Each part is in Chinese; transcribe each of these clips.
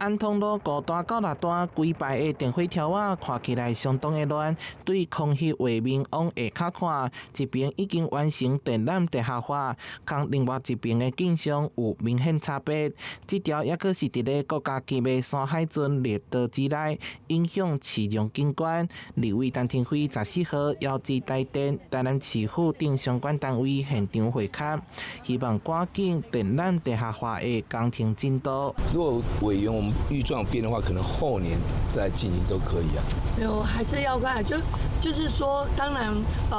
安通路5段到6段規排的電火條仔看起來相當的亂，對空氣畫面往下卡看，一邊已經完成電纜地下化，跟另外一邊的景象有明顯差別。這條也可是佇咧國家級的山海圳列島之內，影響市容景觀。立委陳廷輝14號邀致台電、台南市府等相關單位現場會勘，希望趕緊電纜地下化的工程進度。如果委員我們預算變的話，可能後年再進行都可以啊。沒有，還是要看，就是說，當然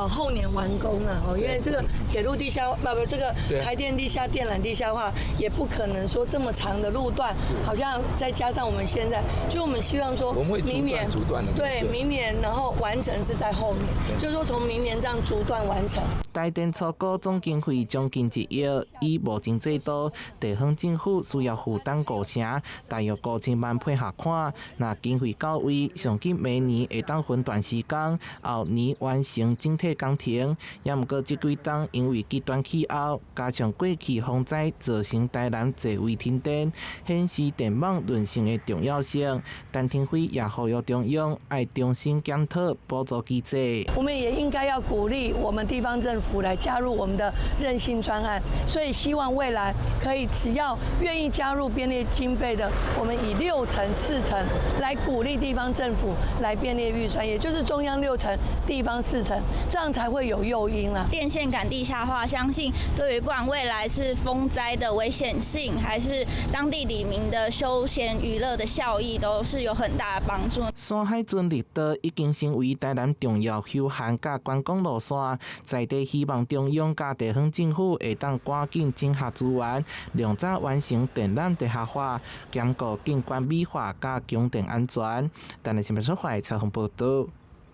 後年完工了哦，因為這個鐵路地下這個台電地下電纜地下化也不可能說這麼長的路段，好像再加上我們現在，就我們希望說明年逐段的，對，明年然後完成是在後年，就是說從明年這樣逐段完成。台電初估總經費將近1億，以目前制度，地方政府需要負擔5成，大約5000萬配合款。那經費到位，上緊明年會當分段時間，後年完成整體工程。也毋過這幾冬因為極端氣候，加上過去風災造成台南儕位停電，顯示電網韌性的重要性。陳廷輝也呼籲中央愛重新檢討補助機制。我們也應該要鼓勵我們地方政府來加入我們的韌性專案，所以希望未來可以只要願意加入編列經費的，我們以6成、4成來鼓勵地方政府來編列預算，也就是中央6成，地方4成，這樣才會有誘因啦。電線桿地下化，相信對於不管未來是風災的危險性，還是當地里民的休閒娛樂的效益，都是有很大的幫助。山海圳綠島已經成為台南重要休閒甲觀光路線，在地希望中央甲地方政府會當趕緊整合資源，量早完成電纜地下化，兼顧景觀美化甲供電安全。台南新聞社會採訪報道。